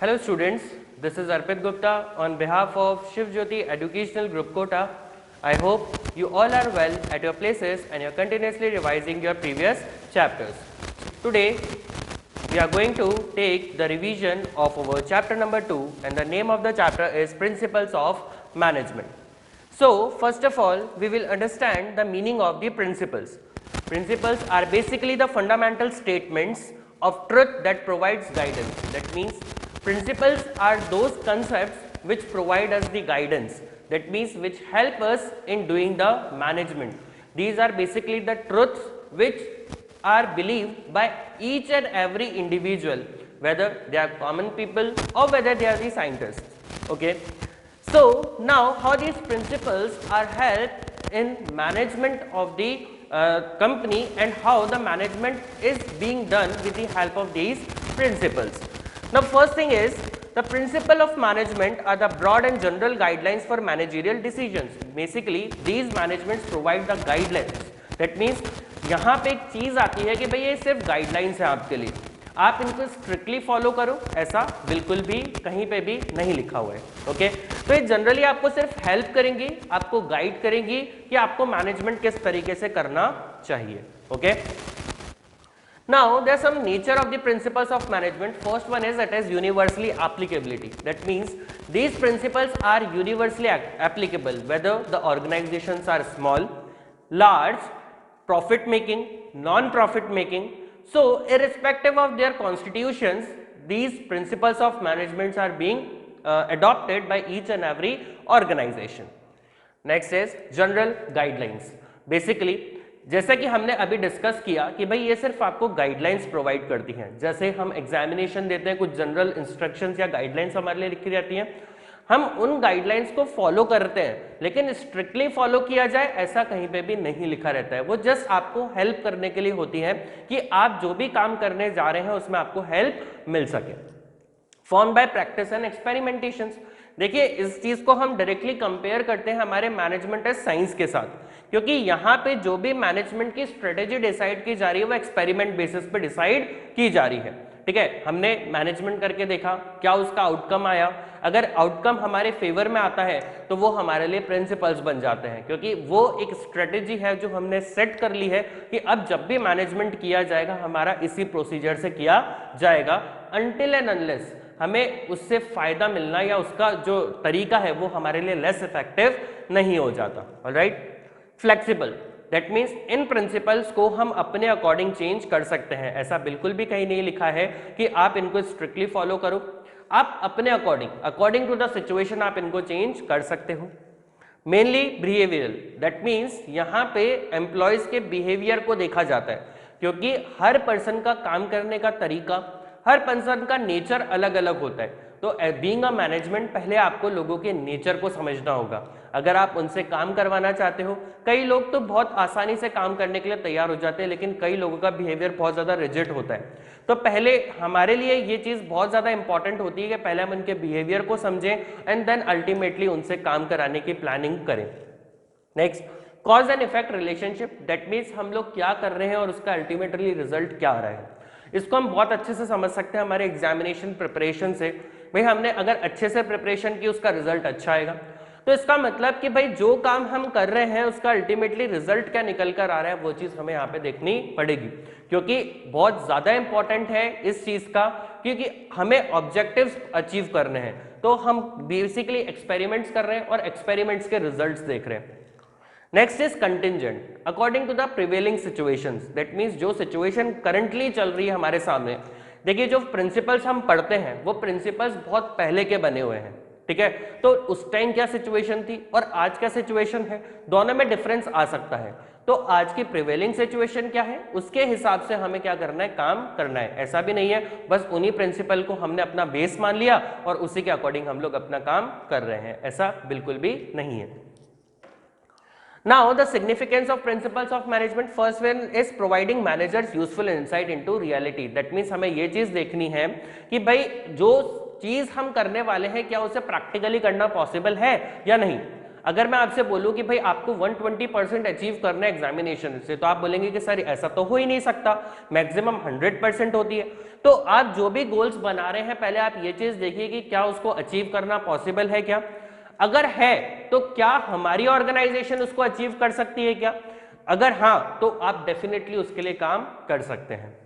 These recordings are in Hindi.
Hello students, this is Arpit Gupta on behalf of Shiv Jyoti Educational Group Kota. I hope you all are well at your places and you are continuously revising your previous chapters. Today we are going to take the revision of our chapter number 2 and the name of the chapter is Principles of Management. So first of all we will understand the meaning of the principles. Principles are basically the fundamental statements of truth that provides guidance. That means principles are those concepts which provide us the guidance. That means which help us in doing the management. These are basically the truths which are believed by each and every individual, whether they are common people or whether they are the scientists. Okay. So now how these principles are helped in management of the company and how the management is being done with the help of these principles. Now first thing is, the principle of management are the broad and general guidelines for managerial decisions. Basically these managements provide the guidelines. That means यहाँ पे एक चीज आती है कि भाई ये सिर्फ गाइडलाइंस है आपके लिए, आप इनको स्ट्रिक्टली फॉलो करो, ऐसा बिल्कुल भी कहीं पे भी नहीं लिखा हुआ है. ओके, तो ये जनरली आपको सिर्फ हेल्प करेंगी, आपको गाइड करेंगी कि आपको मैनेजमेंट किस तरीके से करना चाहिए. Okay, now there are some nature of the principles of management. First one is that is universally applicability. That means these principles are universally applicable whether the organizations are small, large, profit making, non-profit making. So irrespective of their constitutions, these principles of management are being adopted by each and every organization. Next is general guidelines. Basically जैसे कि हमने अभी डिस्कस किया कि भाई ये सिर्फ आपको गाइडलाइंस प्रोवाइड करती हैं. जैसे हम एग्जामिनेशन देते हैं, कुछ जनरल इंस्ट्रक्शंस या गाइडलाइंस हमारे लिए लिखी रहती हैं, हम उन गाइडलाइंस को फॉलो करते हैं, लेकिन स्ट्रिक्टली फॉलो किया जाए ऐसा कहीं पे भी नहीं लिखा रहता है. वो जस्ट आपको हेल्प करने के लिए होती है कि आप जो भी काम करने जा रहे हैं उसमें आपको हेल्प मिल सके. Form by practice and experimentations. देखिए इस चीज को हम डायरेक्टली कंपेयर करते हैं हमारे मैनेजमेंट एज साइंस के साथ, क्योंकि यहाँ पे जो भी मैनेजमेंट की स्ट्रेटेजी डिसाइड की जा रही है वो एक्सपेरिमेंट बेसिस पे डिसाइड की जा रही है. ठीक है, हमने मैनेजमेंट करके देखा, क्या उसका आउटकम आया. अगर आउटकम हमारे फेवर में आता है तो वो हमारे लिए प्रिंसिपल्स बन जाते हैं, क्योंकि वो एक स्ट्रेटेजी है जो हमने सेट कर ली है कि अब जब भी मैनेजमेंट किया जाएगा हमारा इसी प्रोसीजर से किया जाएगा, अनटिल एंड अनलेस हमें उससे फायदा मिलना या उसका जो तरीका है वो हमारे लिए लेस इफेक्टिव नहीं हो जाता. Alright. Flexible. That means in principles को हम अपने अकॉर्डिंग चेंज कर सकते हैं. ऐसा बिल्कुल भी कहीं नहीं लिखा है कि आप इनको स्ट्रिक्टली फॉलो करो, आप अपने अकॉर्डिंग टू द सिचुएशन आप इनको चेंज कर सकते हो. Mainly behavioural. दैट मीन्स यहाँ पे एम्प्लॉयज के बिहेवियर को देखा जाता है, क्योंकि हर पर्सन का काम करने का तरीका, हर पर्सन का नेचर अलग अलग होता है. तो बीइंग अ मैनेजमेंट पहले आपको लोगों के नेचर को समझना होगा. अगर आप उनसे काम करवाना चाहते हो, कई लोग तो बहुत आसानी से काम करने के लिए तैयार हो जाते हैं, लेकिन कई लोगों का बिहेवियर बहुत ज़्यादा रिजिड होता है. तो पहले हमारे लिए ये चीज़ बहुत ज़्यादा इंपॉर्टेंट होती है कि पहले हम उनके बिहेवियर को समझें एंड देन अल्टीमेटली उनसे काम कराने की प्लानिंग करें. Next, cause and effect relationship. That means हम लोग क्या कर रहे हैं और उसका अल्टीमेटली रिजल्ट क्या आ रहा है. इसको हम बहुत अच्छे से समझ सकते हैं हमारे एग्जामिनेशन प्रिपरेशन से. भाई हमने अगर अच्छे से प्रिपरेशन की उसका रिजल्ट अच्छा आएगा, तो इसका मतलब कि भाई जो काम हम कर रहे हैं उसका अल्टीमेटली रिजल्ट क्या निकल कर आ रहा है वो चीज़ हमें यहाँ पे देखनी पड़ेगी, क्योंकि बहुत ज़्यादा इंपॉर्टेंट है इस चीज़ का, क्योंकि हमें ऑब्जेक्टिव्स अचीव करने हैं. तो हम बेसिकली एक्सपेरिमेंट्स कर रहे हैं और एक्सपेरिमेंट्स के रिजल्ट्स देख रहे हैं. Next is contingent. According to the prevailing situations. That means जो सिचुएशन करंटली चल रही है हमारे सामने. देखिए जो प्रिंसिपल्स हम पढ़ते हैं वो प्रिंसिपल्स बहुत पहले के बने हुए हैं. ठीक है, तो उस टाइम क्या सिचुएशन थी और आज क्या सिचुएशन है, दोनों में डिफरेंस आ सकता है. तो आज की प्रिवेलिंग सिचुएशन क्या है उसके हिसाब से हमें क्या करना है, काम करना है. ऐसा भी नहीं है बस उन्हीं प्रिंसिपल को हमने अपना बेस मान लिया और उसी के अकॉर्डिंग हम लोग अपना काम कर रहे हैं, ऐसा बिल्कुल भी नहीं है. Now the significance of principles of management. First one is providing managers useful insight into reality. That means हमें ये चीज देखनी है कि भाई जो चीज हम करने वाले हैं क्या उसे प्रैक्टिकली करना पॉसिबल है या नहीं. अगर मैं आपसे बोलूं कि भाई आपको 120% अचीव करना है एग्जामिनेशन से, तो आप बोलेंगे कि सर ऐसा तो हो ही नहीं सकता, मैक्सिमम 100% होती है। तो आप जो भी गोल्स बना रहे हैं, पहले आप ये चीज देखिए कि क्या उसको अचीव करना पॉसिबल है क्या। अगर है तो क्या हमारी ऑर्गेनाइजेशन उसको अचीव कर सकती है क्या? अगर हाँ, तो आप डेफिनेटली उसके लिए काम कर सकते हैं।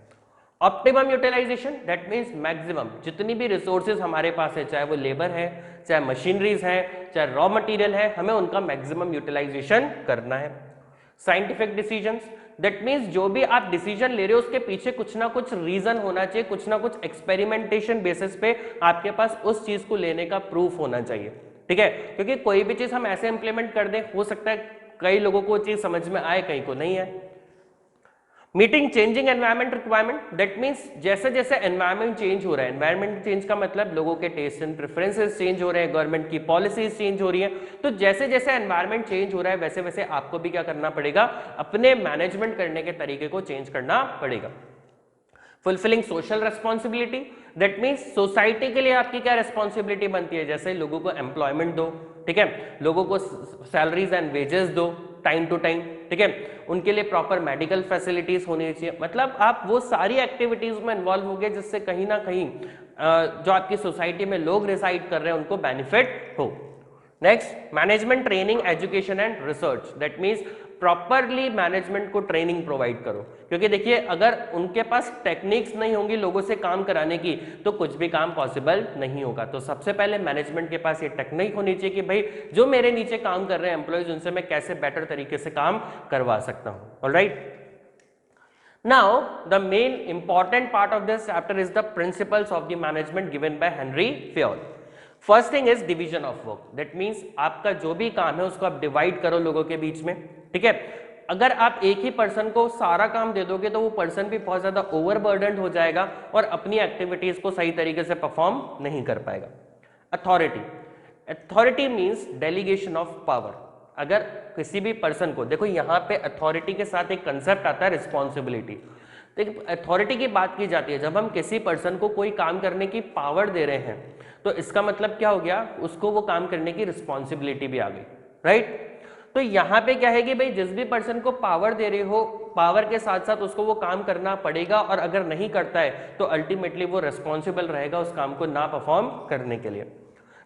Optimum utilization, that means maximum जितनी भी रिसोर्सेज हमारे पास है, चाहे वो लेबर है, चाहे मशीनरीज है, चाहे रॉ मटेरियल है, हमें उनका मैक्सिमम यूटिलाइजेशन करना है। साइंटिफिक डिसीजंस, दैट मीन्स जो भी आप डिसीजन ले रहे हो उसके पीछे कुछ ना कुछ रीजन होना चाहिए, कुछ ना कुछ एक्सपेरिमेंटेशन बेसिस पे आपके पास उस चीज को लेने का प्रूफ होना चाहिए, ठीक है। क्योंकि कोई भी चीज हम ऐसे इंप्लीमेंट कर दें, हो सकता है कई लोगों को चीज समझ में आए, कहीं को नहीं आए। Meeting changing environment requirement, that means जैसे जैसे एनवायरमेंट चेंज हो रहा है, एनवायरमेंट चेंज का मतलब लोगों के टेस्ट एंड प्रेफरेंसेस चेंज हो रहे हैं, गवर्नमेंट की पॉलिसीज चेंज हो रही है, तो जैसे जैसे एनवायरमेंट चेंज हो रहा है वैसे वैसे आपको भी क्या करना पड़ेगा, अपने मैनेजमेंट करने के तरीके को चेंज करना पड़ेगा। Fulfilling social responsibility, that means society के लिए आपकी क्या रेस्पॉन्सिबिलिटी बनती है, जैसे लोगों को एम्प्लॉयमेंट दो, ठीक है, लोगों को सैलरीज एंड वेजेस दो टाइम टू टाइम, ठीक है, उनके लिए प्रॉपर मेडिकल फैसिलिटीज होनी चाहिए। मतलब आप वो सारी एक्टिविटीज में इन्वॉल्व हो गए जिससे कहीं ना कहीं जो आपकी सोसाइटी में लोग रिसाइड कर रहे हैं उनको बेनिफिट हो। Next, management training education and research, that means properly management को ट्रेनिंग प्रोवाइड करो, क्योंकि देखिए अगर उनके पास टेक्निक्स नहीं होंगी लोगों से काम कराने की तो कुछ भी काम पॉसिबल नहीं होगा। तो सबसे पहले मैनेजमेंट के पास ये टेक्निक होनी चाहिए कि भाई जो मेरे नीचे काम कर रहे हैं एम्प्लॉयज, उनसे मैं कैसे बेटर तरीके से काम करवा सकता हूं। Alright, now the main important part of this chapter is the principles of the management given by Henry Fayol. First thing is division of work, that means आपका जो भी काम है उसको आप डिवाइड करो लोगों के बीच में, ठीक है। अगर आप एक ही पर्सन को सारा काम दे दोगे तो वो पर्सन भी बहुत ज्यादा ओवरबर्डन्ड हो जाएगा और अपनी एक्टिविटीज को सही तरीके से परफॉर्म नहीं कर पाएगा। Authority, authority means delegation of power. अगर किसी भी पर्सन को, देखो यहाँ पे अथॉरिटी के साथ एक कंसेप्ट आता है रिस्पॉन्सिबिलिटी। देखिए अथॉरिटी की बात की जाती है जब हम किसी पर्सन को कोई काम करने की पावर दे रहे हैं, तो इसका मतलब क्या हो गया, उसको वो काम करने की रिस्पॉन्सिबिलिटी भी आ गई, राइट। तो यहाँ पे क्या है कि भाई जिस भी पर्सन को पावर दे रहे हो, पावर के साथ साथ उसको वो काम करना पड़ेगा, और अगर नहीं करता है तो अल्टीमेटली वो रिस्पॉन्सिबल रहेगा उस काम को ना परफॉर्म करने के लिए।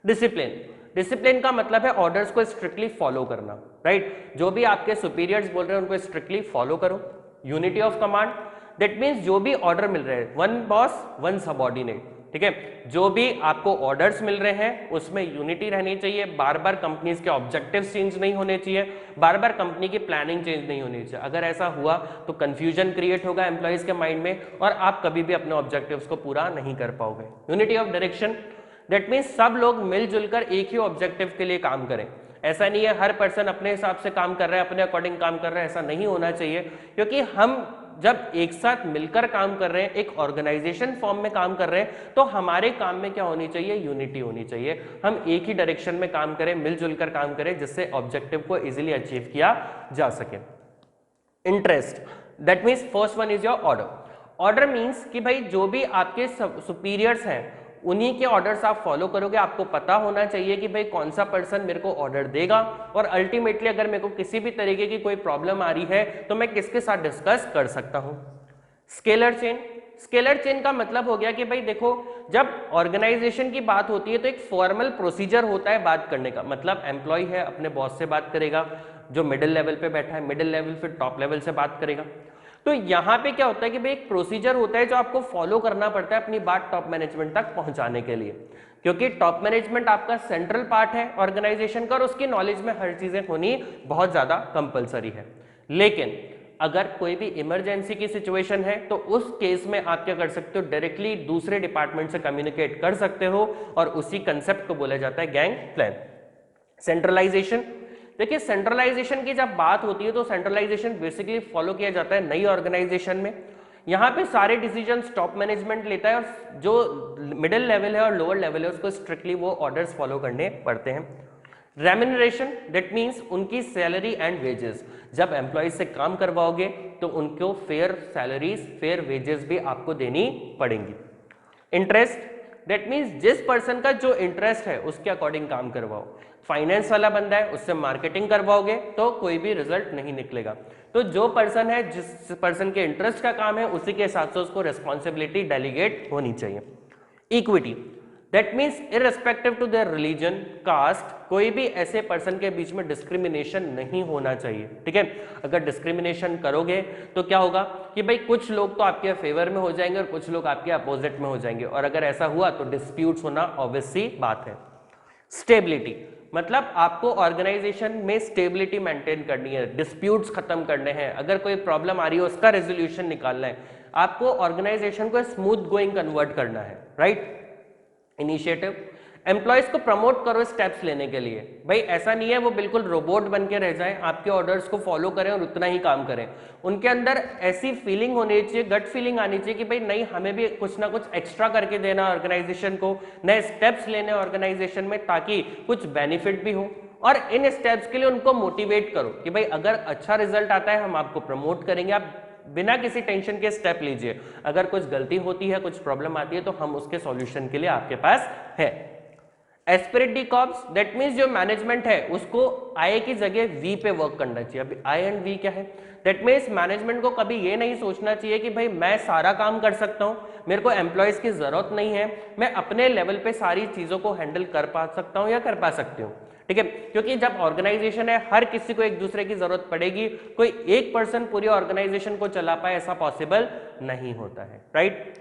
डिसिप्लिन, डिसिप्लिन का मतलब है ऑर्डर्स को स्ट्रिक्टली फॉलो करना, राइट। जो भी आपके सुपीरियर्स बोल रहे हैं उनको स्ट्रिक्टली फॉलो करो। Unity of command, that means जो भी ऑर्डर मिल रहे हैं, वन बॉस वन सबऑर्डिनेट, ठीक है, जो भी आपको ऑर्डर्स मिल रहे हैं उसमें यूनिटी रहनी चाहिए, बार बार कंपनीज के ऑब्जेक्टिव्स चेंज नहीं होने चाहिए, बार बार कंपनी की प्लानिंग चेंज नहीं होनी चाहिए। अगर ऐसा हुआ तो कंफ्यूजन क्रिएट होगा एम्प्लॉइज के माइंड में और आप कभी भी अपने ऑब्जेक्टिव्स को पूरा नहीं कर पाओगे। Unity of direction, that means सब लोग मिलजुल कर एक ही ऑब्जेक्टिव के लिए काम करें। ऐसा नहीं है हर पर्सन अपने हिसाब से काम कर रहा है, अपने अकॉर्डिंग काम कर रहा है, ऐसा नहीं होना चाहिए, क्योंकि हम जब एक साथ मिलकर काम कर रहे हैं, एक ऑर्गेनाइजेशन फॉर्म में काम कर रहे हैं, तो हमारे काम में क्या होनी चाहिए, यूनिटी होनी चाहिए। हम एक ही डायरेक्शन में काम करें, मिलजुल कर काम करें, जिससे ऑब्जेक्टिव को इजीली अचीव किया जा सके। Interest, that means first one is your order. Order means कि भाई जो भी आपके सुपीरियर्स हैं उन्हीं के ऑर्डर्स आप फॉलो करोगे। आपको पता होना चाहिए कि भाई कौन सा पर्सन मेरे को ऑर्डर देगा, और अल्टीमेटली अगर मेरे को किसी भी तरीके की कोई प्रॉब्लम आ रही है तो मैं किसके साथ डिस्कस कर सकता हूं। स्केलर चेन, स्केलर चेन का मतलब हो गया कि भाई देखो जब ऑर्गेनाइजेशन की बात होती है तो एक फॉर्मल प्रोसीजर होता है बात करने का। मतलब एम्प्लॉय है अपने बॉस से बात करेगा, जो मिडिल लेवल पे बैठा है मिडिल लेवल फिर टॉप लेवल से बात करेगा। तो यहाँ पे क्या होता है कि भाई एक प्रोसीजर होता है जो आपको फॉलो करना पड़ता है अपनी बात टॉप मैनेजमेंट तक पहुंचाने के लिए, क्योंकि टॉप मैनेजमेंट आपका सेंट्रल पार्ट है ऑर्गेनाइजेशन का और उसकी नॉलेज में हर चीजें होनी बहुत ज्यादा कंपलसरी है। लेकिन अगर कोई भी इमरजेंसी की सिचुएशन है तो उस केस में आप क्या कर सकते हो, डायरेक्टली दूसरे डिपार्टमेंट से कम्युनिकेट कर सकते हो, और उसी कंसेप्ट को बोला जाता है गैंग प्लान। सेंट्रलाइजेशन, देखिए सेंट्रलाइजेशन की जब बात होती है तो सेंट्रलाइजेशन बेसिकली फॉलो किया जाता है नई ऑर्गेनाइजेशन में। यहाँ पे सारे डिसीजंस टॉप मैनेजमेंट लेता है और जो मिडिल लेवल है और लोअर लेवल है उसको स्ट्रिक्टली वो ऑर्डर्स फॉलो करने पड़ते हैं। रेम्यूनरेशन, दैट मीन्स उनकी सैलरी एंड वेजेस। जब एम्प्लॉयज से काम करवाओगे तो उनको फेयर सैलरीज फेयर वेजेस भी आपको देनी पड़ेंगी। इंटरेस्ट, दैट मीन्स जिस पर्सन का जो इंटरेस्ट है उसके अकॉर्डिंग काम करवाओ। फाइनेंस वाला बंदा है, उससे मार्केटिंग करवाओगे तो कोई भी रिजल्ट नहीं निकलेगा। तो जो पर्सन है, जिस पर्सन के इंटरेस्ट का काम है, उसी के हिसाब से उसको रिस्पॉन्सिबिलिटी डेलीगेट होनी चाहिए। Equity, that means irrespective to their religion, caste, कोई भी ऐसे पर्सन के बीच में डिस्क्रिमिनेशन नहीं होना चाहिए, ठीक है। अगर डिस्क्रिमिनेशन करोगे तो क्या होगा कि भाई कुछ लोग तो आपके फेवर में हो जाएंगे और कुछ लोग आपके अपोजिट में हो जाएंगे, और अगर ऐसा हुआ तो डिस्प्यूट्स होना ऑब्वियस सी बात है। स्टेबिलिटी, मतलब आपको ऑर्गेनाइजेशन में स्टेबिलिटी मेंटेन करनी है, डिस्प्यूट्स खत्म करने हैं, अगर कोई प्रॉब्लम आ रही है उसका रेजोल्यूशन निकालना है, आपको ऑर्गेनाइजेशन को स्मूथ गोइंग कन्वर्ट करना है, राइट। इनिशिएटिव, एम्प्लॉयज को प्रमोट करो स्टेप्स लेने के लिए। भाई ऐसा नहीं है वो बिल्कुल रोबोट बन के रह जाए, आपके ऑर्डर्स को फॉलो करें और उतना ही काम करें। उनके अंदर ऐसी फीलिंग होनी चाहिए, गट फीलिंग आनी चाहिए कि भाई नहीं, हमें भी कुछ ना कुछ एक्स्ट्रा करके देना ऑर्गेनाइजेशन को, नए स्टेप्स लेने ऑर्गेनाइजेशन में, ताकि कुछ बेनिफिट भी हो। और इन स्टेप्स के लिए उनको मोटिवेट करो कि भाई अगर अच्छा रिजल्ट आता है हम आपको प्रमोट करेंगे, आप बिना किसी टेंशन के स्टेप लीजिए। अगर कुछ गलती होती है, कुछ प्रॉब्लम आती है, तो हम उसके सॉल्यूशन के लिए आपके पास है। Spirit D corps, that means जो मैनेजमेंट है उसको आई की जगह वी पे वर्क करना चाहिए। अभी आई एंड वी क्या है? दैट मीन्स मैनेजमेंट को कभी ये नहीं सोचना चाहिए कि भाई मैं सारा काम कर सकता हूँ, मेरे को एम्प्लॉयज की जरूरत नहीं है, मैं अपने लेवल पे सारी चीजों को हैंडल कर पा सकता हूँ या कर पा सकती हूँ, ठीक है। क्योंकि जब ऑर्गेनाइजेशन है, हर किसी को एक दूसरे की जरूरत पड़ेगी, कोई एक पर्सन पूरी ऑर्गेनाइजेशन को चला पाए ऐसा पॉसिबल नहीं होता है, right.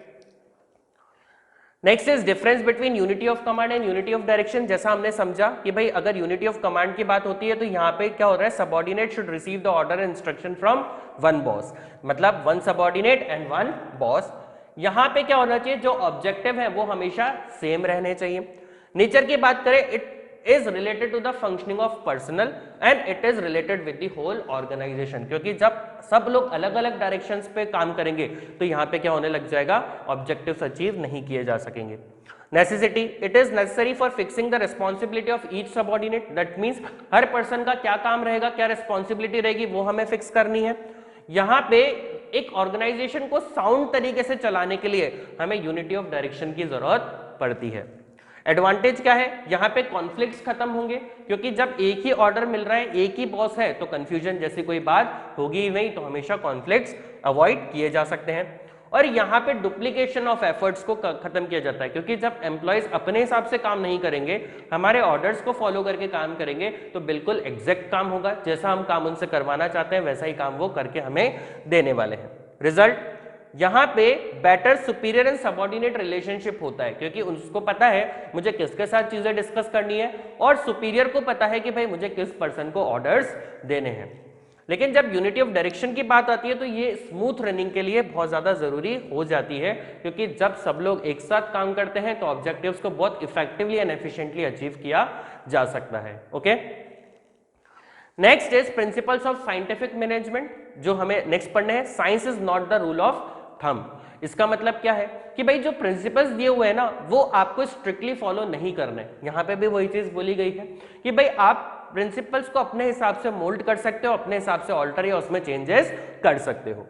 Next is difference between unity of command and unity of direction. जैसा हमने समझा कि भाई अगर यूनिटी ऑफ कमांड की बात होती है तो यहाँ पे क्या हो रहा है, subordinate should receive the order and instruction from one boss, मतलब one subordinate and one boss. यहाँ पे क्या होना चाहिए, जो ऑब्जेक्टिव है वो हमेशा सेम रहने चाहिए। नेचर की बात करें, it is related to the functioning of personnel and it is related with the whole organization, क्योंकि जब सब लोग अलग अलग डायरेक्शंस पे काम करेंगे तो यहाँ पे क्या होने लग जाएगा, ऑब्जेक्टिव्स अचीव नहीं किए जा सकेंगे। Necessity, it is necessary for fixing the responsibility of each subordinate, that means हर पर्सन का क्या काम रहेगा, क्या रिस्पॉन्सिबिलिटी रहेगी, वो हमें फिक्स करनी है। यहाँ पे एक ऑर्गेनाइजेशन को साउंड तरीके से चलाने के लिए हमें यूनिटी ऑफ डायरेक्शन की जरूरत पड़ती है। एडवांटेज क्या है, यहाँ पे कॉन्फ्लिक्ट्स खत्म होंगे, क्योंकि जब एक ही ऑर्डर मिल रहा है, एक ही बॉस है, तो कंफ्यूजन जैसी कोई बात होगी ही नहीं, तो हमेशा कॉन्फ्लिक्ट्स अवॉइड किए जा सकते हैं। और यहाँ पे डुप्लीकेशन ऑफ एफर्ट्स को खत्म किया जाता है, क्योंकि जब एम्प्लॉयज अपने हिसाब से काम नहीं करेंगे, हमारे ऑर्डर्स को फॉलो करके काम करेंगे, तो बिल्कुल एग्जैक्ट काम होगा, जैसा हम काम उनसे करवाना चाहते हैं वैसा ही काम वो करके हमें देने वाले हैं। रिजल्ट, यहाँ पे better superior and subordinate relationship होता है, क्योंकि उसको पता है मुझे किसके साथ चीजें डिस्कस करनी है, और सुपीरियर को पता है कि भाई मुझे किस पर्सन को ऑर्डर्स देने हैं। लेकिन जब यूनिटी ऑफ डायरेक्शन की बात आती है तो ये स्मूथ रनिंग के लिए बहुत ज्यादा जरूरी हो जाती है, क्योंकि जब सब लोग एक साथ काम करते हैं तो ऑब्जेक्टिव्स को बहुत इफेक्टिवली एंड एफिशिएंटली अचीव किया जा सकता है। Okay, next is principles of scientific management, जो हमें नेक्स्ट पढ़ने हैं। Science is not the rule of thumb. इसका मतलब क्या है कि भाई जो प्रिंसिपल्स दिए हुए हैं ना, वो आपको स्ट्रिक्टली फॉलो नहीं करने। यहाँ पे भी वही चीज बोली गई है कि भाई आप प्रिंसिपल्स को अपने हिसाब से मोल्ड कर सकते हो, अपने हिसाब से ऑल्टर या उसमें चेंजेस कर सकते हो।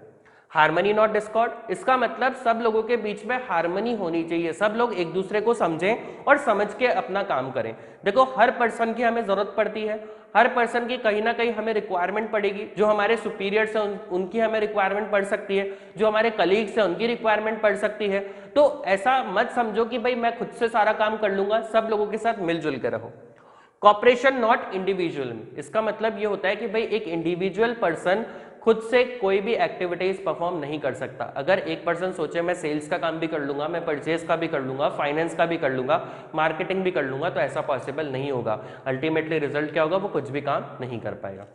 हार्मनी नॉट डिस्कॉर्ड, इसका मतलब सब लोगों के बीच में हार्मनी होनी चाहिए, सब लोग एक दूसरे को समझें और समझ के अपना काम करें। देखो हर पर्सन की हमें जरूरत पड़ती है, हर पर्सन की कहीं ना कहीं हमें रिक्वायरमेंट पड़ेगी। जो हमारे सुपीरियर्स हैं उनकी हमें रिक्वायरमेंट पड़ सकती है, जो हमारे कलीग्स हैं उनकी रिक्वायरमेंट पड़ सकती है। तो ऐसा मत समझो कि भाई मैं खुद से सारा काम कर लूंगा, सब लोगों के साथ मिलजुल के रहो। कॉपरेशन नॉट इंडिविजुअल, इसका मतलब ये होता है कि भाई एक इंडिविजुअल पर्सन खुद से कोई भी एक्टिविटीज परफॉर्म नहीं कर सकता। अगर एक पर्सन सोचे मैं सेल्स का काम भी कर लूंगा, मैं परचेज का भी कर लूंगा, फाइनेंस का भी कर लूंगा, मार्केटिंग भी कर लूंगा, तो ऐसा पॉसिबल नहीं होगा। अल्टीमेटली रिजल्ट क्या होगा, वो कुछ भी काम नहीं कर पाएगा।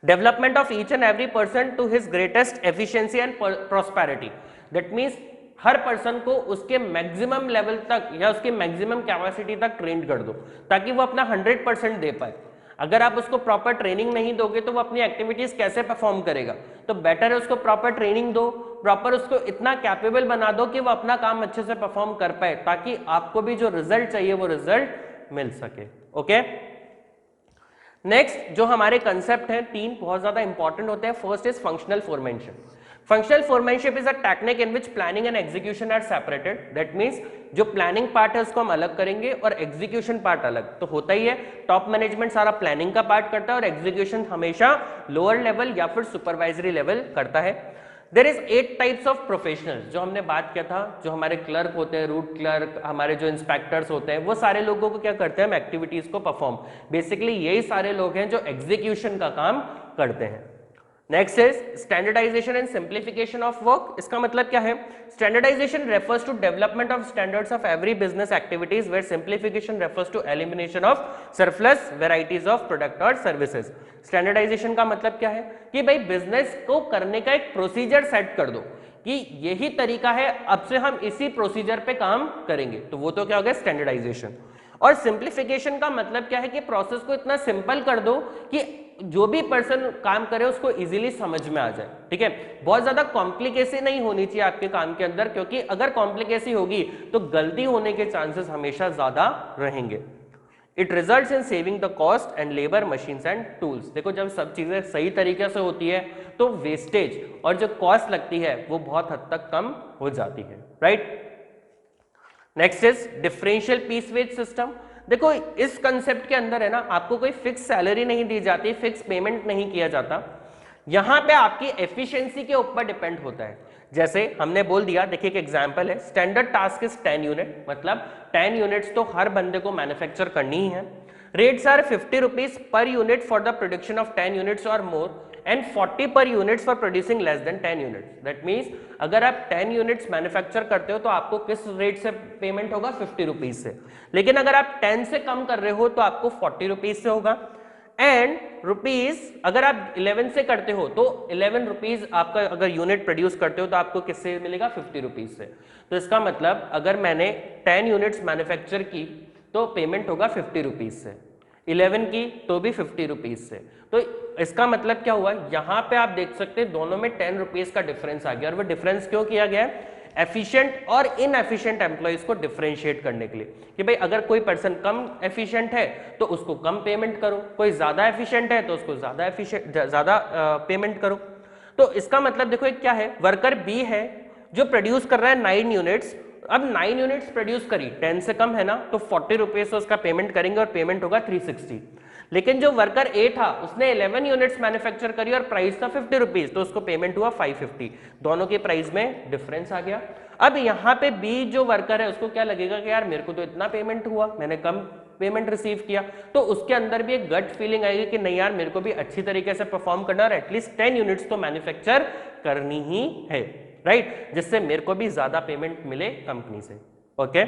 Development of each and every person to his greatest efficiency and prosperity, that means हर पर्सन को उसके मैक्सिमम लेवल तक या उसकी मैक्सिमम कैपेसिटी तक ट्रेन कर दो, ताकि वो अपना 100% दे पाए। अगर आप उसको प्रॉपर ट्रेनिंग नहीं दोगे तो वो अपनी एक्टिविटीज कैसे परफॉर्म करेगा। तो बेटर है उसको प्रॉपर ट्रेनिंग दो, प्रॉपर उसको इतना कैपेबल बना दो कि वो अपना काम अच्छे से परफॉर्म कर पाए, ताकि आपको भी जो रिजल्ट चाहिए वो रिजल्ट मिल सके। ओके, नेक्स्ट जो हमारे कंसेप्ट हैं 3 बहुत ज्यादा इंपॉर्टेंट होते हैं। First is functional formation. Functional foremanship is a technique in which planning and execution are separated, that means जो प्लानिंग पार्ट है उसको हम अलग करेंगे और एग्जीक्यूशन पार्ट अलग, तो होता ही है टॉप मैनेजमेंट सारा प्लानिंग का पार्ट करता है और एग्जीक्यूशन हमेशा लोअर लेवल या फिर सुपरवाइजरी लेवल करता है। There is 8 types of professionals, जो हमने बात किया था, जो हमारे क्लर्क होते हैं, रूट क्लर्क, हमारे जो इंस्पेक्टर्स होते हैं, वो सारे लोगों को क्या करते हैं, हम एक्टिविटीज को परफॉर्म, बेसिकली यही सारे लोग हैं जो एग्जीक्यूशन का काम करते हैं। Next is standardization and simplification of work. इसका मतलब क्या है, standardization refers to development of standards of every business activities, where simplification refers to elimination of surplus varieties of product और सर्विसेज। स्टैंडर्डाइजेशन का मतलब क्या है कि भाई बिजनेस को करने का एक प्रोसीजर सेट कर दो कि यही तरीका है, अब से हम इसी प्रोसीजर पे काम करेंगे, तो वो तो क्या हो गया, स्टैंडर्डाइजेशन। और सिंप्लीफिकेशन का मतलब क्या है कि प्रोसेस को इतना सिंपल कर दो कि जो भी पर्सन काम करे उसको इजीली समझ में आ जाए, ठीक है। बहुत ज्यादा कॉम्प्लिकेसी नहीं होनी चाहिए आपके काम के अंदर, क्योंकि अगर कॉम्प्लिकेसी होगी तो गलती होने के चांसेस हमेशा ज्यादा रहेंगे। It results in saving the cost and labour, machines and tools. देखो जब सब चीजें सही तरीके से होती है तो वेस्टेज और जो कॉस्ट लगती है वो बहुत हद तक कम हो जाती है, right. Next is differential piece wage system. देखो इस कंसेप्ट के अंदर है ना, आपको कोई फिक्स सैलरी नहीं दी जाती, फिक्स पेमेंट नहीं किया जाता, यहां पे आपकी एफिशिएंसी के ऊपर डिपेंड होता है। जैसे हमने बोल दिया, देखिए एक एग्जांपल है, स्टैंडर्ड टास्क इज 10 यूनिट, मतलब 10 यूनिट्स तो हर बंदे को मैन्युफैक्चर करनी ही है। Rates are 50 rupees per unit for the production of 10 units और more and 40 per units for producing less than 10 units. That means अगर आप 10 यूनिट्स मैन्युफैक्चर करते हो तो आपको किस रेट से पेमेंट होगा, 50 रुपीज से। लेकिन अगर आप 10 से कम कर रहे हो तो आपको 40 रुपीज से होगा। एंड रुपीज अगर आप 11 से करते हो तो 11 रुपीज आपका अगर यूनिट प्रोड्यूस करते हो तो आपको किससे मिलेगा, 50 रुपीज से। तो इसका मतलब अगर मैंने 10 यूनिट्स मैन्युफैक्चर की तो पेमेंट होगा 50 रुपीज से, 11 की तो भी 50 रुपीज से। तो इसका मतलब क्या हुआ, यहां पे आप देख सकते हैं दोनों में 10 रुपीज का डिफरेंस आ गया। और वो डिफरेंस क्यों किया गया है, एफिशिएंट और इनएफिशिएंट एम्प्लॉइज को डिफरेंशिएट करने के लिए कि भाई अगर कोई पर्सन कम एफिशिएंट है तो उसको कम पेमेंट करो, कोई ज्यादा एफिशिएंट है तो उसको ज्यादा पेमेंट करो। तो इसका मतलब देखो क्या है, वर्कर बी है जो प्रोड्यूस कर रहा है 9 यूनिट्स, अब 9 यूनिट्स प्रोड्यूस करी, 10 से कम है ना, तो 40 रुपीज से उसका पेमेंट करेंगे और पेमेंट होगा 360। लेकिन जो वर्कर ए था उसने 11 यूनिट्स मैन्युफैक्चर करी और प्राइस था 50 रुपीज, तो उसको पेमेंट हुआ 550। दोनों के प्राइस में डिफरेंस आ गया। अब यहाँ पे बी जो वर्कर है उसको क्या लगेगा कि यार मेरे को तो इतना पेमेंट हुआ, मैंने कम पेमेंट रिसीव किया, तो उसके अंदर भी एक गट फीलिंग आएगी कि नहीं यार मेरे को भी अच्छी तरीके से परफॉर्म करना और एटलीस्ट 10 यूनिट्स तो मैन्युफैक्चर करनी ही है, राइट, जिससे मेरे को भी ज्यादा पेमेंट मिले कंपनी से। Okay,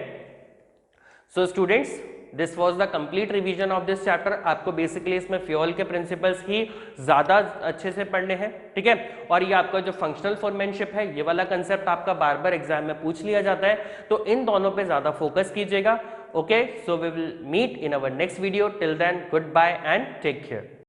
so students this was the complete revision of this chapter. आपको बेसिकली इसमें फ्यूल के प्रिंसिपल्स ही ज्यादा अच्छे से पढ़ने हैं, ठीक है। और ये आपका जो फंक्शनल फोरमैनशिप है, ये वाला कंसेप्ट आपका बार बार एग्जाम में पूछ लिया जाता है, तो इन दोनों पे ज्यादा फोकस कीजिएगा। Okay, so we will meet in our next video. Till then goodbye and take care.